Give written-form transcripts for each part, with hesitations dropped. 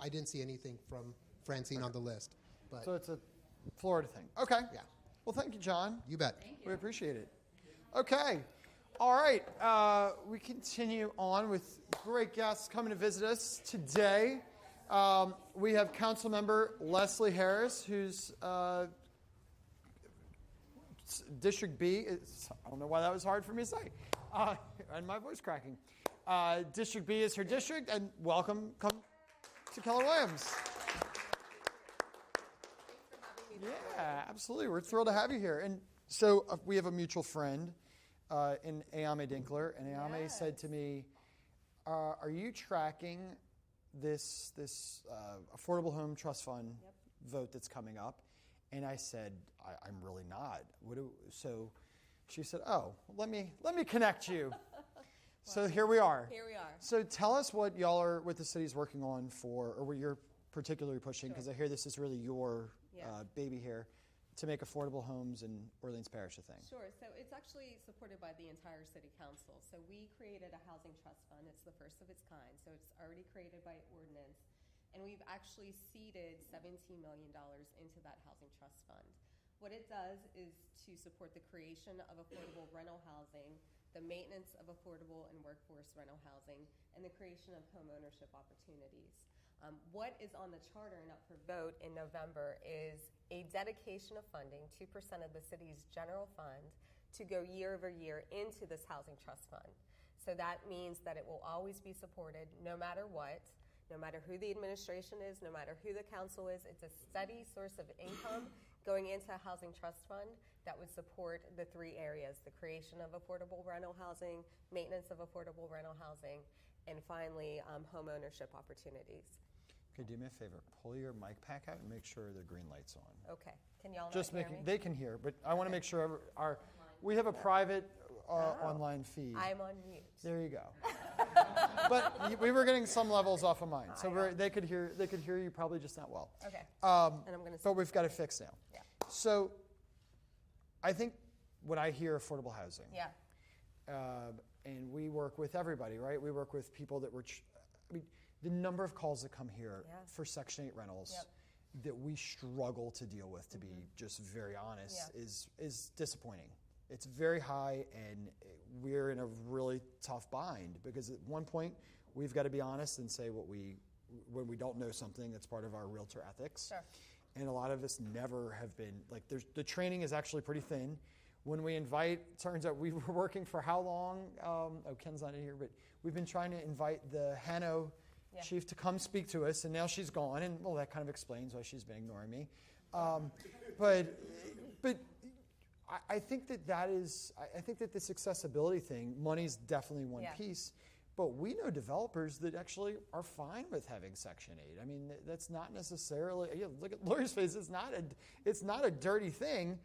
I didn't see anything from Francine on the list. But So it's a Florida thing. Okay. Yeah. Well, thank you, John. You bet. We appreciate it. Okay. All right. We continue on with great guests coming to visit us today. We have Councilmember Lesli Harris, who's District B. I don't know why that was hard for me to say. And my voice cracking. District B is her district, and welcome. Come to Keller Williams. Yeah, absolutely. We're thrilled to have you here. And so we have a mutual friend in Ayame Dinkler, and Ayame said to me, are you tracking this Affordable Home Trust Fund vote that's coming up? And I said, I'm really not. So she said, oh, let me connect you. So here we are. Here we are. So tell us what the city's working on or what you're particularly pushing, because I hear this is really your baby here, to make affordable homes in Orleans Parish a thing. Sure. So it's actually supported by the entire city council. So we created a housing trust fund. It's the first of its kind. So it's already created by ordinance. And we've actually seeded $17 million into that housing trust fund. What it does is to support the creation of affordable rental housing, the maintenance of affordable and workforce rental housing, and the creation of home ownership opportunities. What is on the charter and up for vote in November is a dedication of funding, 2% of the city's general fund, to go year over year into this housing trust fund. So that means that it will always be supported no matter what, no matter who the administration is, no matter who the council is. It's a steady source of income going into a housing trust fund that would support the three areas: the creation of affordable rental housing, maintenance of affordable rental housing, and finally, home ownership opportunities. Okay, do me a favor. Pull your mic pack out and make sure the green light's on. Okay. Can y'all Just not hear me? they can hear, but I want to make sure we have a private online feed. I'm on mute. There you go. But we were getting some levels off of mine, so they could hear you probably just not well. Okay. And I'm going to. But we've got it fixed now. Yeah. So, I think when I hear affordable housing, and we work with everybody, right? We work with people that the number of calls that come here for Section 8 rentals that we struggle to deal with, to be just very honest, is disappointing. It's very high, and we're in a really tough bind because at one point we've got to be honest and say when we don't know something. That's part of our realtor ethics. Sure. And a lot of us never have been, the training is actually pretty thin. When we invite, turns out we were working for how long? Ken's not in here, but we've been trying to invite the Hanno chief to come speak to us, and now she's gone, and that kind of explains why she's been ignoring me. But I think that this accessibility thing, money's definitely one piece, but we know developers that actually are fine with having Section 8. I mean, that's not necessarily, look at Lori's face, it's not a dirty thing.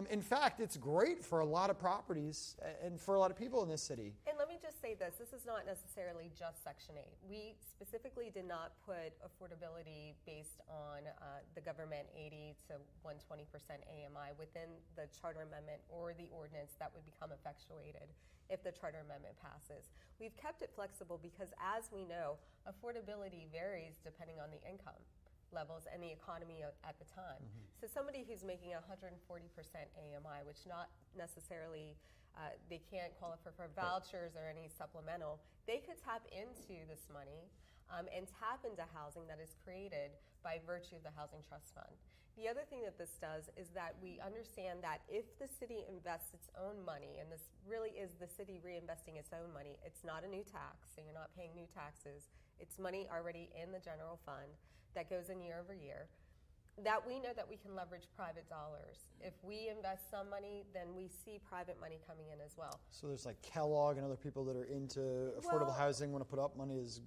In fact, it's great for a lot of properties and for a lot of people in this city. And let me just say this is not necessarily just Section 8. We specifically did not put affordability based on the government 80 to 120% AMI within the charter amendment or the ordinance that would become effectuated if the charter amendment passes. We've kept it flexible because, as we know, affordability varies depending on the income levels and the economy at the time. Mm-hmm. So somebody who's making 140% AMI, which not necessarily, they can't qualify for vouchers or any supplemental, they could tap into this money and tap into housing that is created by virtue of the Housing Trust Fund. The other thing that this does is that we understand that if the city invests its own money, and this really is the city reinvesting its own money, it's not a new tax, so you're not paying new taxes, it's money already in the general fund that goes in year over year, that we know that we can leverage private dollars. If we invest some money, then we see private money coming in as well. So there's like Kellogg and other people that are into affordable housing want to put up money as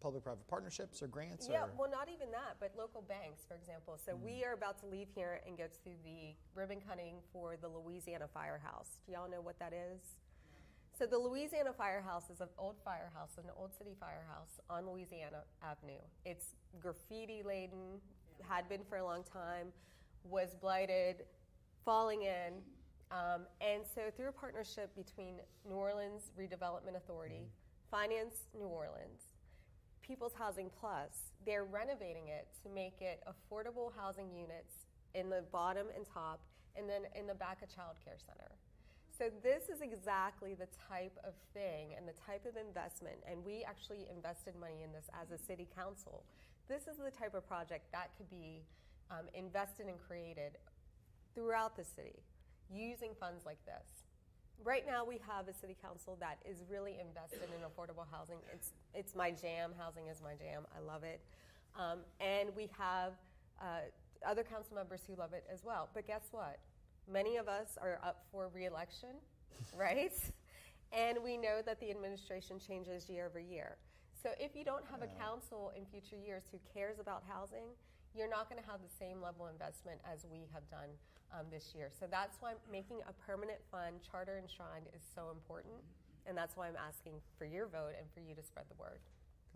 public-private partnerships or grants? Yeah, well, not even that, but local banks, for example. So we are about to leave here and go to the ribbon cutting for the Louisiana Firehouse. Do y'all know what that is? So the Louisiana Firehouse is an old firehouse, an old city firehouse on Louisiana Avenue. It's graffiti-laden, had been for a long time, was blighted, falling in. And so through a partnership between New Orleans Redevelopment Authority, Finance New Orleans, People's Housing Plus, they're renovating it to make it affordable housing units in the bottom and top, and then in the back a child care center. So this is exactly the type of thing and the type of investment, and we actually invested money in this as a city council. This is the type of project that could be invested and created throughout the city using funds like this. Right now we have a city council that is really invested in affordable housing. It's my jam. Housing is my jam. I love it. And we have other council members who love it as well. But guess what? Many of us are up for re-election, right? And we know that the administration changes year over year. So if you don't have a council in future years who cares about housing, you're not going to have the same level of investment as we have done this year. So that's why making a permanent fund, charter enshrined, is so important. And that's why I'm asking for your vote and for you to spread the word.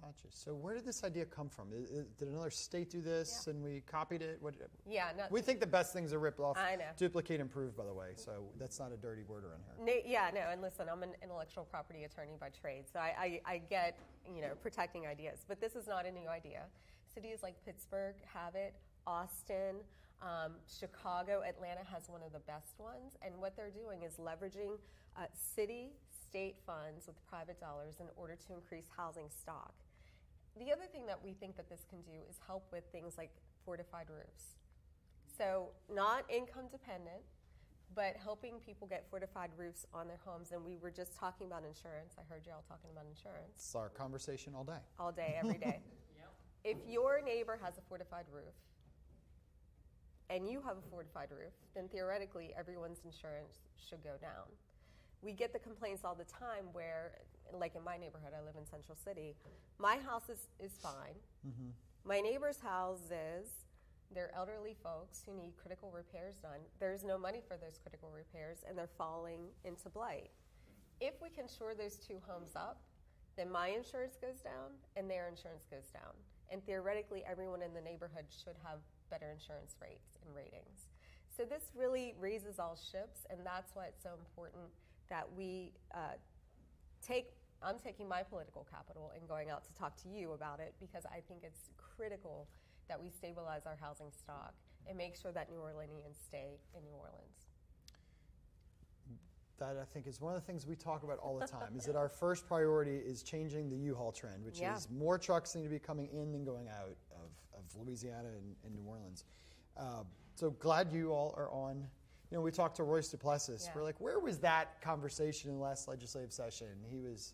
Gotcha. So where did this idea come from? Did another state do this and we copied it? Yeah. We think the best things are ripped off. I know. Duplicate, improve, by the way. So that's not a dirty word around here. No. And listen, I'm an intellectual property attorney by trade, so I get, protecting ideas. But this is not a new idea. Cities like Pittsburgh have it, Austin, Chicago, Atlanta has one of the best ones. And what they're doing is leveraging state funds with private dollars in order to increase housing stock. The other thing that we think that this can do is help with things like fortified roofs. So not income dependent, but helping people get fortified roofs on their homes. And we were just talking about insurance. I heard you all talking about insurance. It's our conversation all day. All day, every day. If your neighbor has a fortified roof and you have a fortified roof, then theoretically everyone's insurance should go down. We get the complaints all the time where, like in my neighborhood, I live in Central City, my house is fine. Mm-hmm. My neighbor's houses, they're elderly folks who need critical repairs done. There's no money for those critical repairs, and they're falling into blight. If we can shore those two homes up, then my insurance goes down and their insurance goes down. And theoretically, everyone in the neighborhood should have better insurance rates and ratings. So this really raises all ships, and that's why it's so important that we I'm taking my political capital and going out to talk to you about it, because I think it's critical that we stabilize our housing stock and make sure that New Orleanians stay in New Orleans. That, I think, is one of the things we talk about all the time, is that our first priority is changing the U-Haul trend, which is more trucks need to be coming in than going out of Louisiana and New Orleans. So glad you all are on. We talked to Royce Duplessis. Yeah. We're like, where was that conversation in the last legislative session? He was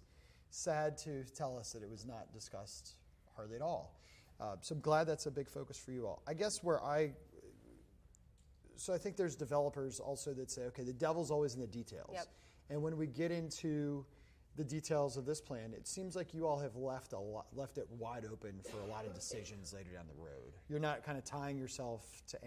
sad to tell us that it was not discussed hardly at all. So I'm glad that's a big focus for you all. I guess so I think there's developers also that say, okay, the devil's always in the details. Yep. And when we get into the details of this plan, it seems like you all have left it wide open for a lot of decisions later down the road. You're not kind of tying yourself to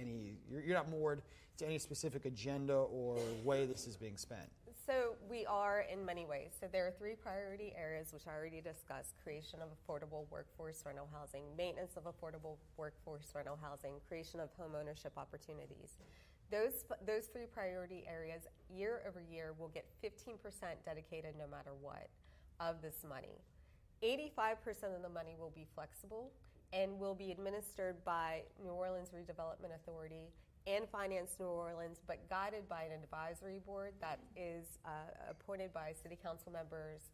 you're not moored to any specific agenda or way this is being spent. So we are in many ways. So there are 3 priority areas, which I already discussed: creation of affordable workforce rental housing, maintenance of affordable workforce rental housing, creation of home ownership opportunities. Those 3 priority areas, year over year, will get 15% dedicated no matter what of this money. 85% of the money will be flexible and will be administered by New Orleans Redevelopment Authority and Finance New Orleans, but guided by an advisory board that is appointed by city council members,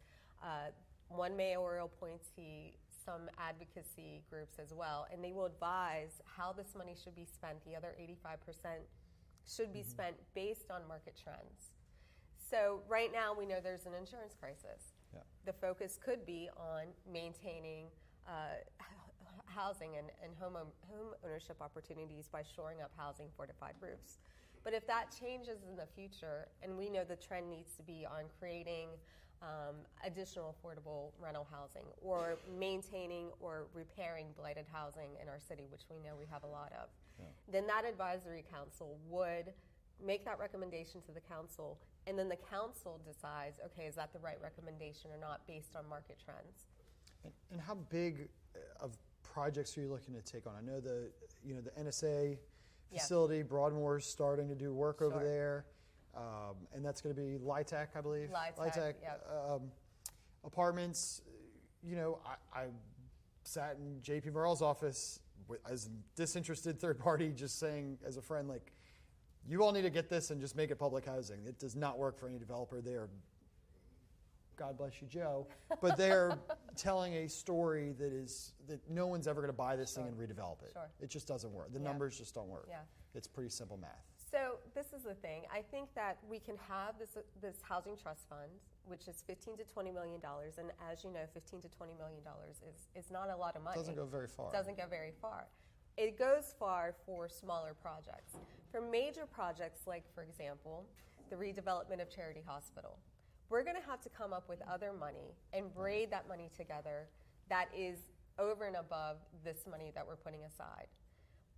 one mayoral appointee, some advocacy groups as well, and they will advise how this money should be spent. The other 85% should be spent based on market trends. So right now we know there's an insurance crisis. Yeah. The focus could be on maintaining housing and home ownership opportunities by shoring up housing, fortified roofs. But if that changes in the future, and we know the trend needs to be on creating additional affordable rental housing or maintaining or repairing blighted housing in our city, which we know we have a lot of, then that advisory council would make that recommendation to the council, and then the council decides, okay, is that the right recommendation or not based on market trends. And how big of projects are you looking to take on? I know the NSA facility, Broadmoor's starting to do work over there, and that's going to be LIHTC, I believe. LIHTC, apartments. sat in JP Morrell's office as a disinterested third party, just saying as a friend, like, you all need to get this and just make it public housing. It does not work for any developer. They are, God bless you, Joe, but they're telling a story that no one's ever going to buy this thing and redevelop it. Sure. It just doesn't work. The numbers just don't work. Yeah. It's pretty simple math. So this is the thing. I think that we can have this housing trust fund, which is $15 to $20 million, and as you know, $15 to $20 million is not a lot of money. It doesn't go very far. It doesn't go very far. It goes far for smaller projects. For major projects, like for example, the redevelopment of Charity Hospital, we're going to have to come up with other money and braid that money together that is over and above this money that we're putting aside.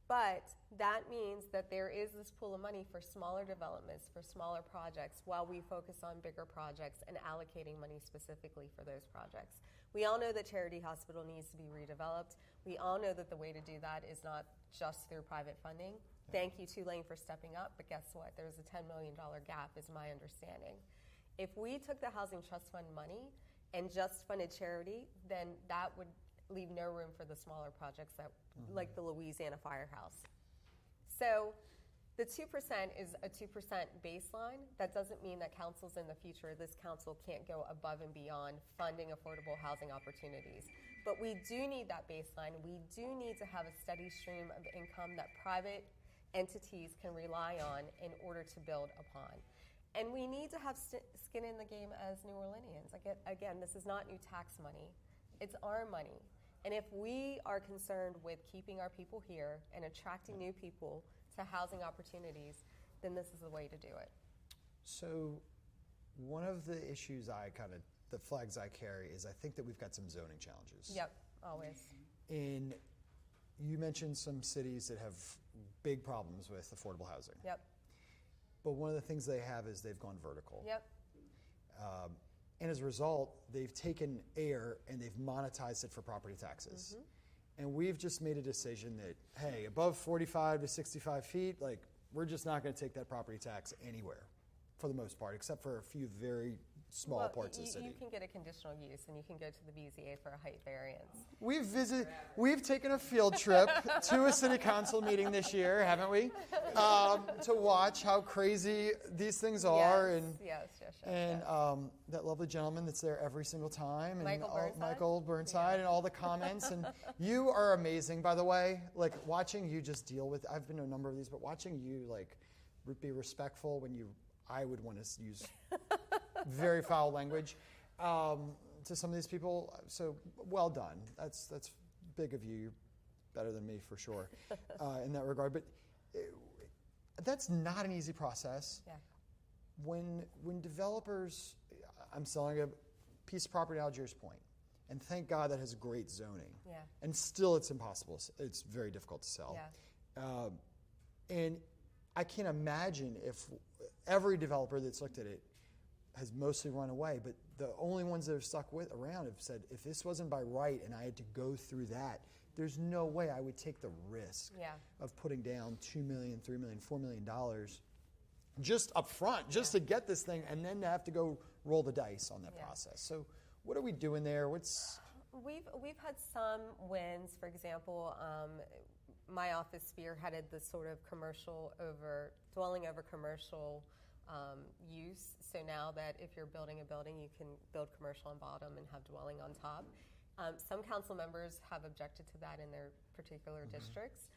But that means that there is this pool of money for smaller developments, for smaller projects, while we focus on bigger projects and allocating money specifically for those projects. We all know that Charity Hospital needs to be redeveloped. We all know that the way to do that is not just through private funding. Thank you, Tulane, for stepping up, but guess what? There's a $10 million gap, is my understanding. If we took the Housing Trust Fund money and just funded charity, then that would leave no room for the smaller projects that, like the Louisiana Firehouse. So the 2% is a 2% baseline. That doesn't mean that councils in the future, this council can't go above and beyond funding affordable housing opportunities. But we do need that baseline. We do need to have a steady stream of income that private entities can rely on in order to build upon. And we need to have skin in the game as New Orleanians. Again, this is not new tax money. It's our money. And if we are concerned with keeping our people here and attracting new people to housing opportunities, then this is the way to do it. So one of the issues the flags I carry is I think that we've got some zoning challenges. Yep, always. And you mentioned some cities that have big problems with affordable housing. Yep. But one of the things they have is they've gone vertical. Yep. And as a result, they've taken air and they've monetized it for property taxes. And we've just made a decision that, hey, above 45 to 65 feet, like, we're just not going to take that property tax anywhere for the most part, except for a few very small parts of the city. You can get a conditional use and you can go to the BZA for a height variance. We've taken a field trip to a city council meeting this year, haven't we? To watch how crazy these things are. Yes. And that lovely gentleman that's there every single time. And Michael Burnside and all the comments. And you are amazing, by the way. Like, watching you just deal with, I've been to a number of these, but watching you, like, be respectful when I would want to use very foul language to some of these people. So well done. That's big of you. You're better than me for sure in that regard. But that's not an easy process. Yeah. When developers, I'm selling a piece of property at Algiers Point, and thank God that has great zoning. Yeah. And still, it's impossible. It's very difficult to sell. Yeah. And I can't imagine if every developer that's looked at it has mostly run away, but the only ones that have stuck around have said, if this wasn't by right and I had to go through that, there's no way I would take the risk of putting down $2 million, $3 million, $4 million just up front, just to get this thing, and then to have to go roll the dice on that process. So what are we doing there? We've had some wins. For example, my office spearheaded the sort of dwelling over commercial use. So now that if you're building a building, you can build commercial on bottom and have dwelling on top. Some council members have objected to that in their particular districts.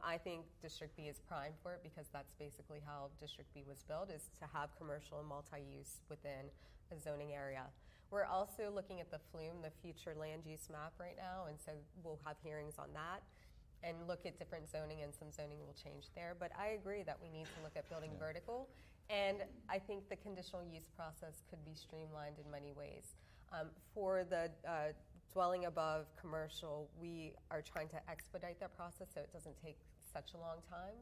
I think District B is primed for it because that's basically how District B was built, is to have commercial and multi-use within a zoning area. We're also looking at the FLUME, the future land use map right now, and so we'll have hearings on that and look at different zoning, and some zoning will change there. But I agree that we need to look at building vertical, and I think the conditional use process could be streamlined in many ways. For the dwelling above commercial, we are trying to expedite that process so it doesn't take such a long time,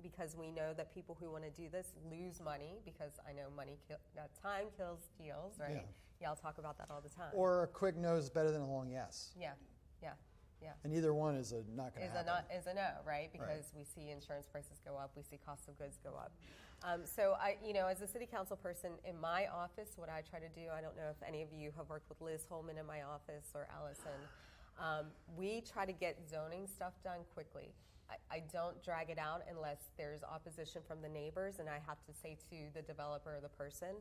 because we know that people who want to do this lose money, because I know time kills deals, right? Y'all talk about that all the time. Or a quick no is better than a long yes. Yeah. And either one is not going to happen. Is a no, right? Because we see insurance prices go up, we see cost of goods go up. So as a city council person in my office, what I try to do, I don't know if any of you have worked with Liz Holman in my office or Allison, We try to get zoning stuff done quickly. I don't drag it out unless there's opposition from the neighbors, and I have to say to the developer or the person,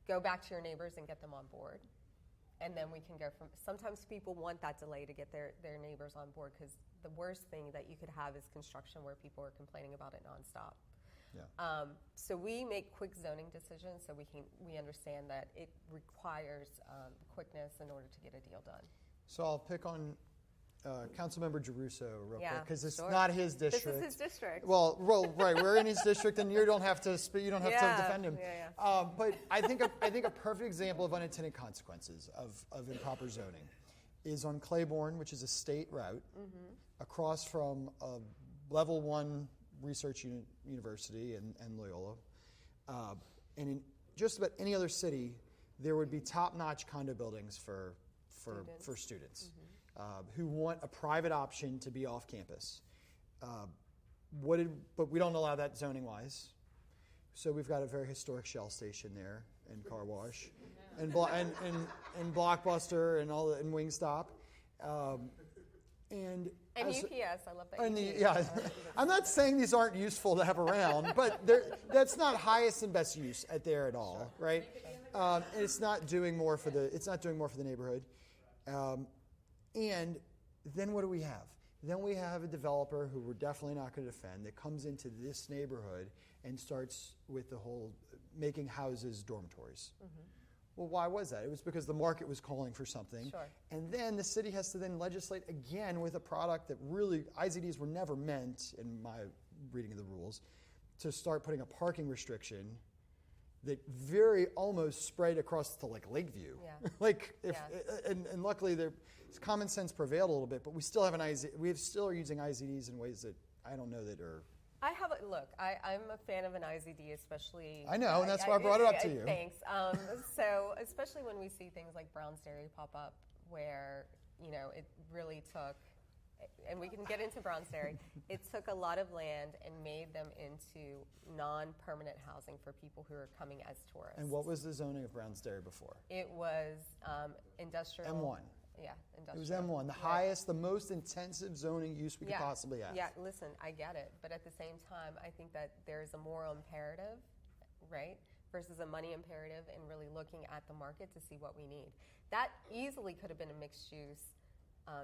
go back to your neighbors and get them on board. And then we can go from, sometimes people want that delay to get their neighbors on board, because the worst thing that you could have is construction where people are complaining about it nonstop. Yeah. So we make quick zoning decisions, so we understand that it requires quickness in order to get a deal done. So I'll pick on Councilmember Giarrusso real quick, because it's sure. not his district. This is his district. Well, right. We're in his district, and you don't have to to defend him. Yeah. But I think a perfect example of unintended consequences of improper zoning is on Claiborne, which is a state route, across from a level 1 research university and Loyola, and in just about any other city, there would be top-notch condo buildings for students. Who want a private option to be off campus. But we don't allow that zoning-wise. So we've got a very historic Shell station there, and car wash, and Blockbuster, and Wingstop, and UPS. I love that. yeah, I'm not saying these aren't useful to have around, but that's not highest and best use there at all, right? And it's not doing more for the neighborhood. And then what do we have? Then we have a developer who we're definitely not going to defend that comes into this neighborhood and starts with the whole making houses dormitories. Well, why was that? It was because the market was calling for something. Sure. And then the city has to then legislate again with a product that really, IZDs were never meant, in my reading of the rules, to start putting a parking restriction that very almost spread across to Lakeview. Yeah. And luckily common sense prevailed a little bit, but we still have we still are using IZDs in ways that I don't know that are. I'm a fan of an IZD, especially. I know, and that's why I brought it up to you. Thanks. So especially when we see things like Brown's Dairy pop up, where it really took, and we can get into Brown's Dairy, it took a lot of land and made them into non-permanent housing for people who are coming as tourists. And what was the zoning of Brown's Dairy before? It was industrial. M1. Yeah, industrial. It was M1, the highest, the most intensive zoning use we could possibly have. Yeah, listen, I get it. But at the same time, I think that there's a moral imperative, right, versus a money imperative, and really looking at the market to see what we need. That easily could have been a mixed-use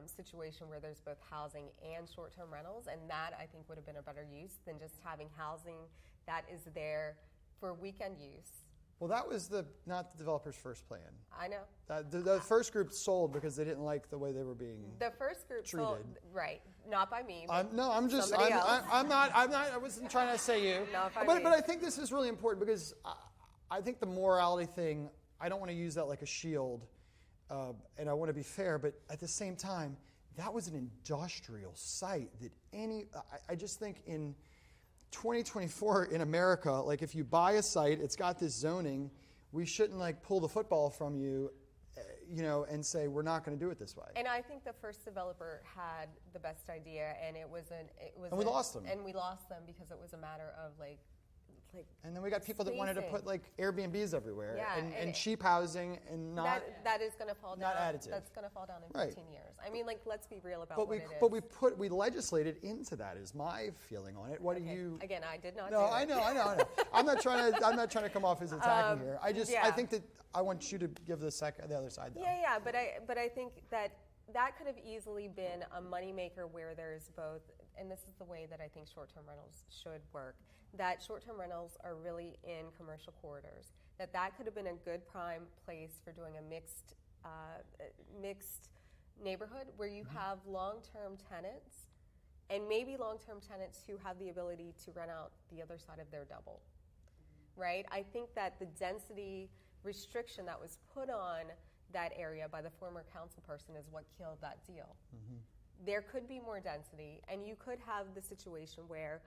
situation where there's both housing and short-term rentals, and that, I think, would have been a better use than just having housing that is there for weekend use. Well, that was not the developer's first plan. I know. The first group sold because they didn't like the way they were being The first group treated. sold, right? Not by me. I wasn't trying to say you. Not by but me. I think this is really important because I think the morality thing, I don't want to use that like a shield, and I want to be fair, but at the same time, that was an industrial site that I just think in 2024 in America, like if you buy a site, it's got this zoning, we shouldn't like pull the football from you, and say we're not going to do it this way. And I think the first developer had the best idea, and we lost them. And we lost them because it was a matter of like. And then we got people that wanted to put like Airbnbs everywhere, and cheap housing, and not that is going to fall down. Not additive. That's going to fall down in 15 years. I mean, like, let's be real about what it is. But we legislated into that. Is my feeling on it. What do you? Again, I did not. No, I know. I'm not trying to come off as attacking here. I think that I want you to give the other side though. Yeah. But I think that could have easily been a moneymaker where there's both, and this is the way that I think short-term rentals should work, that short-term rentals are really in commercial corridors, that could have been a good prime place for doing a mixed neighborhood where you have long-term tenants, and maybe long-term tenants who have the ability to rent out the other side of their double, right? I think that the density restriction that was put on that area by the former council person is what killed that deal. There could be more density, and you could have the situation where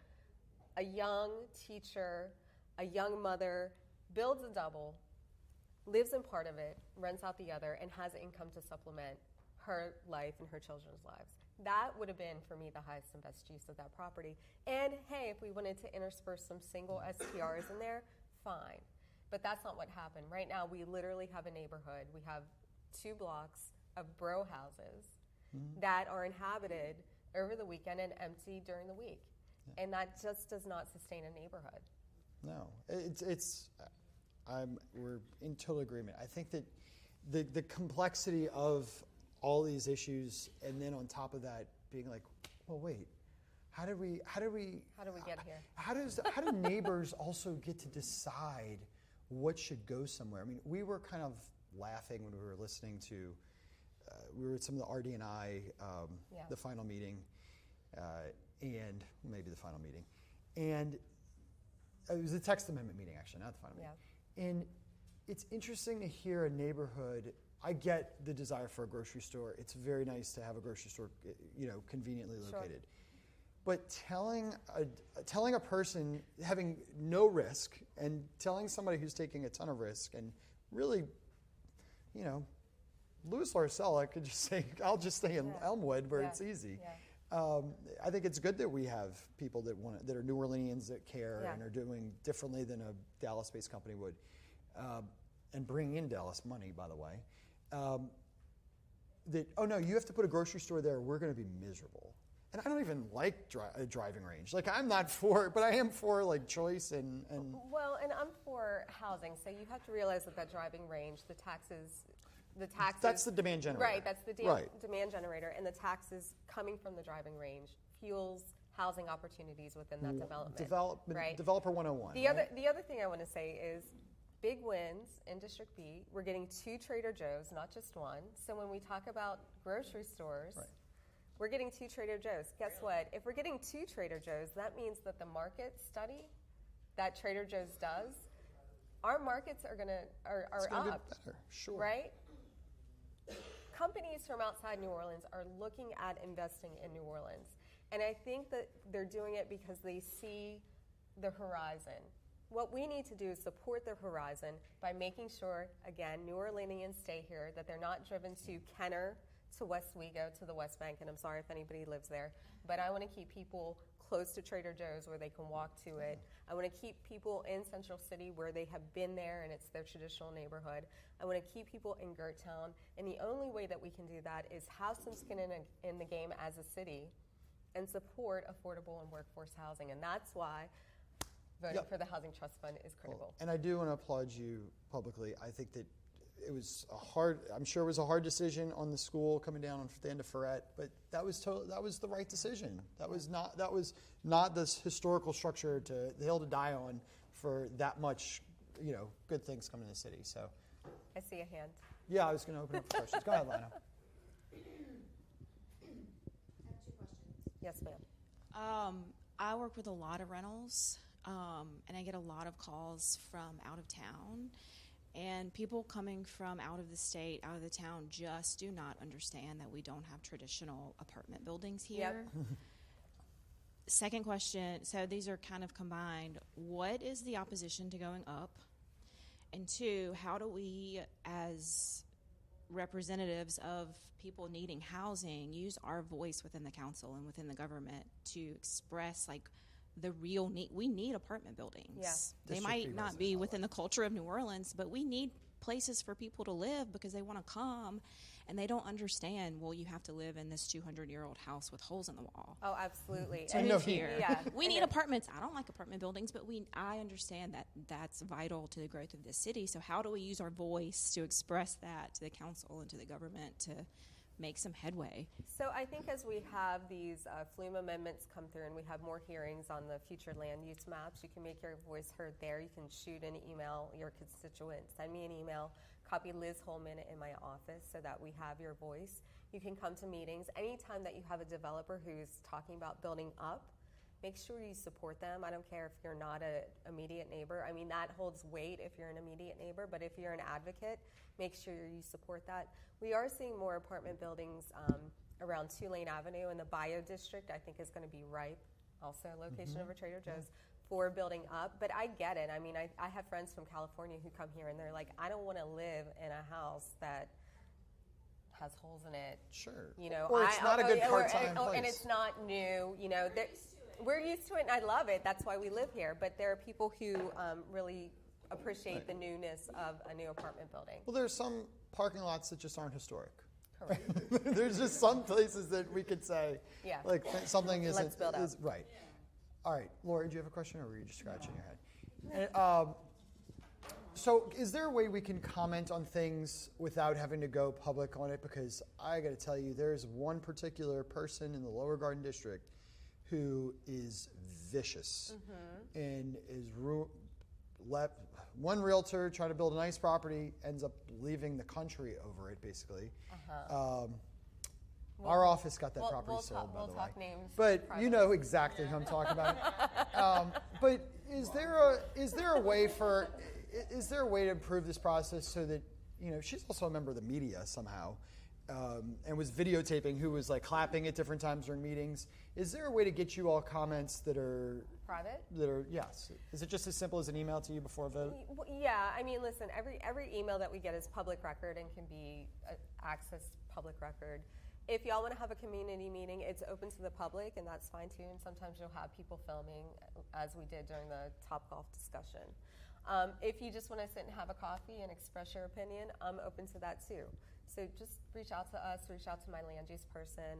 a young teacher, a young mother builds a double, lives in part of it, rents out the other, and has income to supplement her life and her children's lives. That would have been, for me, the highest and best use of that property. And hey, if we wanted to intersperse some single STRs in there, fine. But that's not what happened. Right now, we literally have a neighborhood. We have 2 blocks of borough houses that are inhabited over the weekend and empty during the week. And that just does not sustain a neighborhood. No, we're in total agreement. I think that the complexity of all these issues, and then on top of that, being like, well, wait, how do we get here? How do neighbors also get to decide what should go somewhere? I mean, we were kind of laughing when we were listening to, we were at some of the RD&I, the final meeting, and maybe the final meeting, and it was the text amendment meeting, actually, not the final meeting. And it's interesting to hear a neighborhood. I get the desire for a grocery store. It's very nice to have a grocery store, conveniently located. But telling a person having no risk and telling somebody who's taking a ton of risk and really, Louis Larcella could just say, I'll just stay in Elmwood where it's easy. Yeah. I think it's good that we have people that are New Orleanians that care and are doing differently than a Dallas-based company would, and bringing in Dallas money, by the way. You have to put a grocery store there. We're going to be miserable. And I don't even like a driving range. Like, I'm not for it, but I am for choice and. Well, and I'm for housing. So you have to realize that driving range, the taxes. That's the demand generator. Right, that's the demand generator, and the taxes coming from the driving range fuels housing opportunities within that development. Right. Developer 101. The other thing I want to say is big wins in District B. We're getting 2 Trader Joe's, not just one. So when we talk about grocery stores, we're getting 2 Trader Joe's. Guess what? If we're getting 2 Trader Joe's, that means that the market study that Trader Joe's does, our markets are up. Get better. Sure. Right? Companies from outside New Orleans are looking at investing in New Orleans. And I think that they're doing it because they see the horizon. What we need to do is support the horizon by making sure, again, New Orleanians stay here, that they're not driven to Kenner, to Westwego, to the West Bank, and I'm sorry if anybody lives there, but I want to keep people close to Trader Joe's where they can walk to it. I want to keep people in Central City where they have been there and it's their traditional neighborhood. I want to keep people in Gertown, and the only way that we can do that is have some skin in the game as a city and support affordable and workforce housing, and that's why voting for the Housing Trust Fund is critical. Well, and I do want to applaud you publicly. I think that it was I'm sure it was a hard decision on the school coming down on the end of Ferret, but that was the right decision. That was not this historical structure the hill to die on for that much, good things coming to the city. So, I see a hand. Yeah, I was going to open up for questions. Go ahead, Lana. I have 2 questions. Yes, ma'am. I work with a lot of rentals, and I get a lot of calls from out of town. And people coming from out of the state, out of the town, just do not understand that we don't have traditional apartment buildings here. Yep. Second question, so these are kind of combined. What is the opposition to going up? And 2, how do we, as representatives of people needing housing, use our voice within the council and within the government to express, the real need? We need apartment buildings. Yeah. They might not be within the culture of New Orleans, but we need places for people to live because they want to come, and they don't understand, well, you have to live in this 200-year-old house with holes in the wall. Oh, absolutely. To move here. Yeah. We need apartments. I don't like apartment buildings, but I understand that that's vital to the growth of the city. So how do we use our voice to express that to the council and to the government to make some headway? So I think as we have these flume amendments come through and we have more hearings on the future land use maps, you can make your voice heard there. You can shoot an email your constituent, send me an email, copy Liz Holman in my office so that we have your voice. You can come to meetings. Anytime that you have a developer who's talking about building up, make sure you support them. I don't care if you're not an immediate neighbor. I mean, that holds weight if you're an immediate neighbor, but if you're an advocate, make sure you support that. We are seeing more apartment buildings around Tulane Avenue, and the Bio District, I think, is going to be ripe, also a location of a Trader Joe's, for building up. But I get it. I mean, I have friends from California who come here, and they're like, I don't want to live in a house that has holes in it. Sure. Or it's not a good part-time place. And it's not new. We're used to it, and I love it. That's why we live here. But there are people who really appreciate the newness of a new apartment building. Well, there's some parking lots that just aren't historic. Correct. There's just some places that we could say, Yeah. like something isn't. Let's build up. Is, right. All right, Lori, do you have a question, or were you just scratching your head? And, so, is there a way we can comment on things without having to go public on it? Because I got to tell you, there's one particular person in the Lower Garden District who is vicious and is one realtor trying to build a nice property ends up leaving the country over it, basically. Our office got that property sold, by the way. We'll talk names. But you know exactly who I'm talking about. But is there a way to improve this process so that, she's also a member of the media somehow, and was videotaping who was like clapping at different times during meetings. Is there a way to get you all comments that are private? Yes. Is it just as simple as an email to you before a vote? Yeah, I mean, listen, every email that we get is public record and can be accessed public record. If y'all want to have a community meeting, it's open to the public, and that's fine too. And sometimes you'll have people filming, as we did during the Topgolf discussion. If you just want to sit and have a coffee and express your opinion, I'm open to that too. So just reach out to us, reach out to my land use person.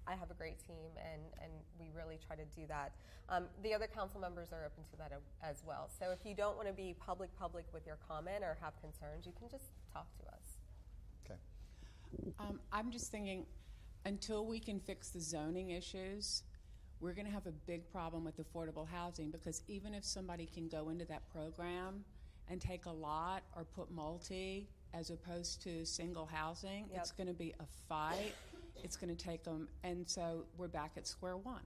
I have a great team, and we really try to do that. The other council members are open to that as well. So if you don't want to be public with your comment or have concerns, you can just talk to us. Okay. I'm just thinking, until we can fix the zoning issues, we're going to have a big problem with affordable housing, because even if somebody can go into that program and take a lot or put multi as opposed to single housing, it's going to be a fight. It's going to take them, and so we're back at square one.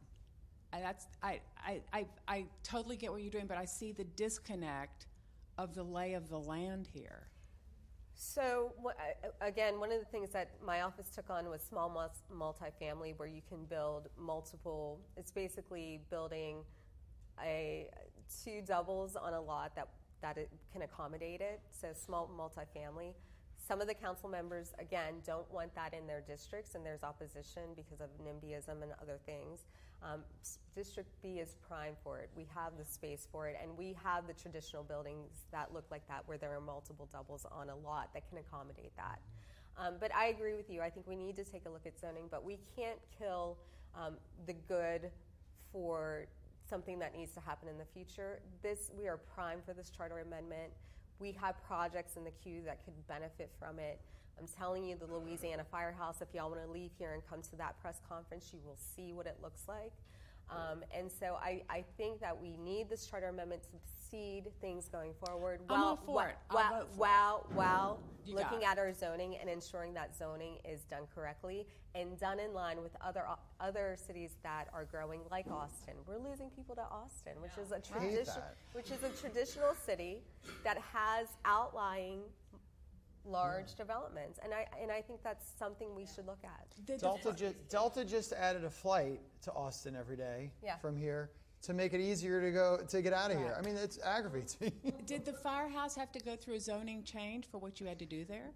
I totally get what you're doing, but I see the disconnect of the lay of the land here. So, again, one of the things that my office took on was small multifamily, where you can build multiple. It's basically building two doubles on a lot that it can accommodate it. So small multifamily. Some of the council members, again, don't want that in their districts, and there's opposition because of NIMBYism and other things. District B is prime for it. We have the space for it, and we have the traditional buildings that look like that, where there are multiple doubles on a lot that can accommodate that. But I agree with you. I think we need to take a look at zoning, but we can't kill the good for something that needs to happen in the future. We are prime for this charter amendment. We have projects in the queue that could benefit from it. I'm telling you, the Louisiana Firehouse, if y'all want to leave here and come to that press conference, you will see what it looks like. And so I think that we need this charter amendment to seed things going forward. I'm all for it. While You looking got it. at our zoning and ensuring that zoning is done correctly and done in line with other cities that are growing, like Austin. We're losing people to Austin, which is a traditional city that has outlying large developments, and I think that's something we should look at. Delta just added a flight to Austin every day from here to make it easier to get out of here. I mean, it aggravates me. Did the firehouse have to go through a zoning change for what you had to do there?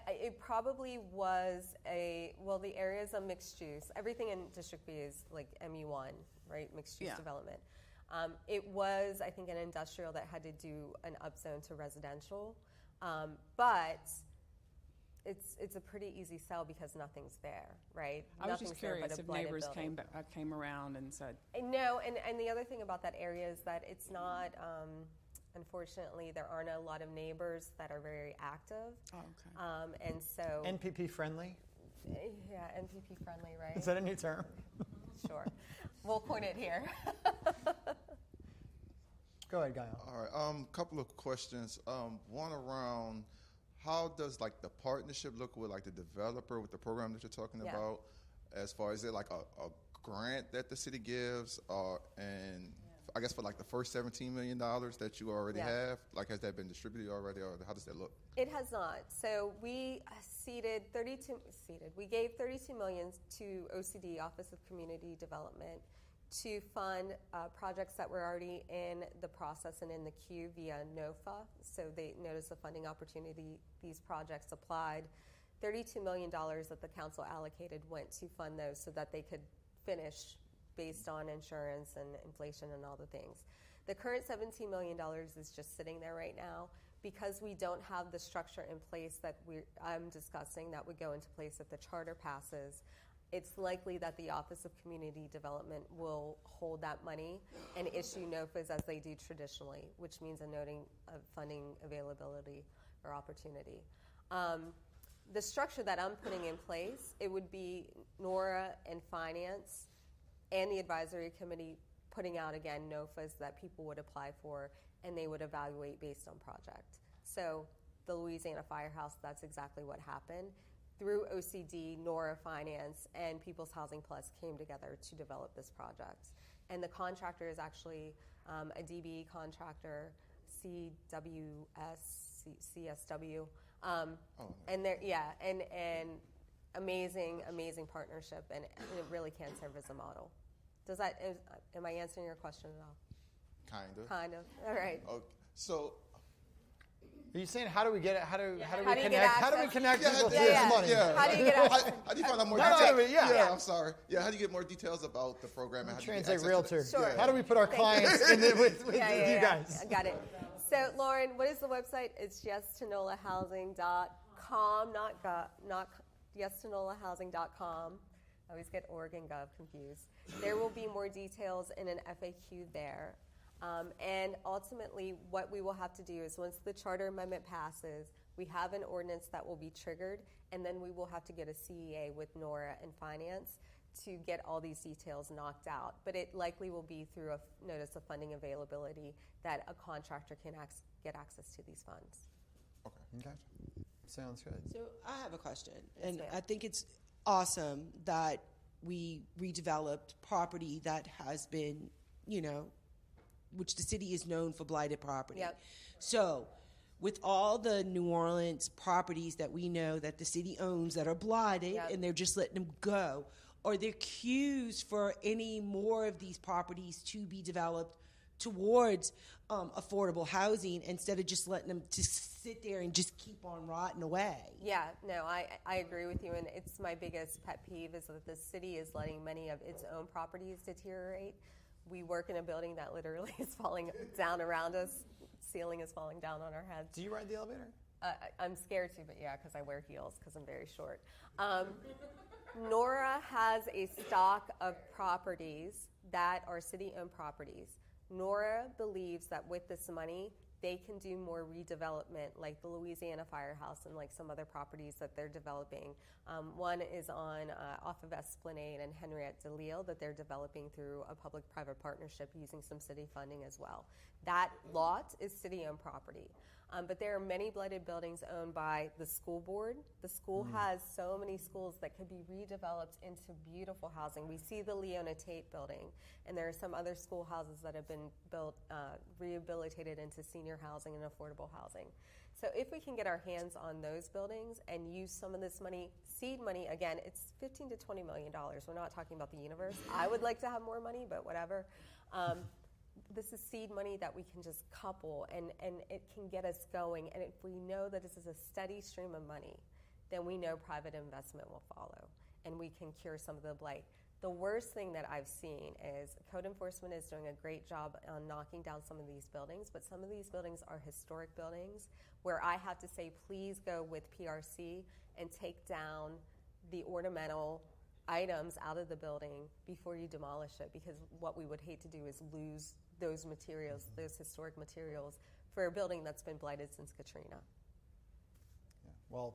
It probably was the area's a mixed use. Everything in District B is like MU1, right? Mixed use development. It was, I think, an industrial that had to do an upzone to residential. But it's a pretty easy sell because nothing's there, right? I was just curious if neighbors came around and said. No, and the other thing about that area is that it's not, unfortunately, there aren't a lot of neighbors that are very active. Oh, okay. And so. NPP friendly? Yeah, NPP friendly, right? Is that a new term? Sure. We'll coin it here. Go ahead, Guy. All right, couple of questions. One around, how does like the partnership look with like the developer with the program that you're talking about? As far as, is it like a grant that the city gives, and I guess for like the first $17 million that you already have, like has that been distributed already, or how does that look? It has not. So we we gave $32 million to OCD, Office of Community Development, to fund projects that were already in the process and in the queue via NOFA. So they noticed the funding opportunity. These projects applied. $32 million that the council allocated went to fund those so that they could finish based on insurance and inflation and all the things. The current $17 million is just sitting there right now. because we don't have the structure in place that I'm discussing that would go into place if the charter passes, it's likely that the Office of Community Development will hold that money and issue NOFAs as they do traditionally, which means a noting of funding availability or opportunity. The structure that I'm putting in place, it would be Nora and Finance and the advisory committee putting out, again, NOFAs that people would apply for, and they would evaluate based on project. So the Louisiana Firehouse, that's exactly what happened. Through OCD, Nora Finance, and People's Housing Plus came together to develop this project. And the contractor is actually a DBE contractor, CSW. And they're, and amazing partnership, and it really can serve as a model. Am I answering your question at all? Kind of. All right. Okay. So, are you saying how do we get it? How do we connect Yeah, people to yeah, this money? yeah. How do you get access? How do you find out more No, no, details? but yeah. I'm sorry. Yeah, how do you get more details about the program? And how do you get Translate access to realtor. that? Sure. Yeah. How do we put our clients in it with you guys? I got it. So, Lauren, what is the website? It's yestonolahousing.com, not yestonolahousing.com. I always get Org and Gov confused. There will be more details in an FAQ there. And ultimately, what we will have to do is once the charter amendment passes, we have an ordinance that will be triggered, and then we will have to get a CEA with Nora and Finance to get all these details knocked out. But it likely will be through a notice of funding availability that a contractor can get access to these funds. Okay. Sounds good. So I have a question, and ma'am. I think it's awesome that we redeveloped property that has been, which the city is known for blighted property. Yep. So with all the New Orleans properties that we know that the city owns that are blighted, Yep. and they're just letting them go, are there cues for any more of these properties to be developed towards affordable housing instead of just letting them just sit there and just keep on rotting away? Yeah, no, I agree with you, and it's my biggest pet peeve is that the city is letting many of its own properties deteriorate. We work in a building that literally is falling down around us. Ceiling is falling down on our heads. Do you ride the elevator? I'm scared to, but yeah, because I wear heels because I'm very short. Nora has a stock of properties that are city-owned properties. Nora believes that with this money, they can do more redevelopment, like the Louisiana Firehouse and like some other properties that they're developing. One is on off of Esplanade and Henriette DeLille that they're developing through a public-private partnership using some city funding as well. That lot is city-owned property. But there are many blighted buildings owned by the school board. The school has so many schools that could be redeveloped into beautiful housing. We see the Leona Tate building, and there are some other schoolhouses that have been built, rehabilitated into senior housing and affordable housing. So if we can get our hands on those buildings and use some of this money, seed money, again, it's $15 to $20 million. We're not talking about the universe. I would like to have more money, but whatever. This is seed money that we can just couple, and it can get us going. And if we know that this is a steady stream of money, then we know private investment will follow, and we can cure some of the blight. The worst thing that I've seen is code enforcement is doing a great job on knocking down some of these buildings, but some of these buildings are historic buildings where I have to say, please go with PRC and take down the ornamental items out of the building before you demolish it, because what we would hate to do is lose those materials, those historic materials, for a building that's been blighted since Katrina. Yeah. Well,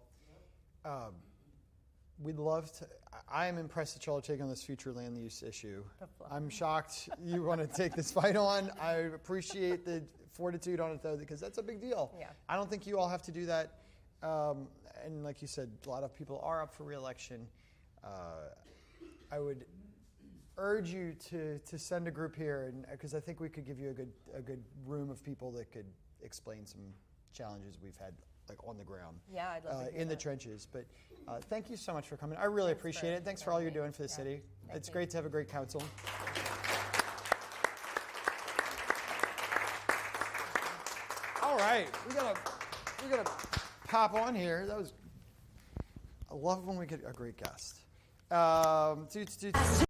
we'd love to. I am impressed that y'all are taking on this future land use issue. I'm shocked you want to take this fight on. I appreciate the fortitude on it, though, because that's a big deal. Yeah. I don't think you all have to do that. And like you said, a lot of people are up for re-election. I would urge you to send a group here, because I think we could give you a good room of people that could explain some challenges we've had, like on the ground. Yeah, I'd love to hear in the that. trenches. But thank you so much for coming. I really appreciate it. Thanks for all you're doing for the city. Thank It's you. great to have a great council. All right, we gotta pop on here. I love when we get a great guest.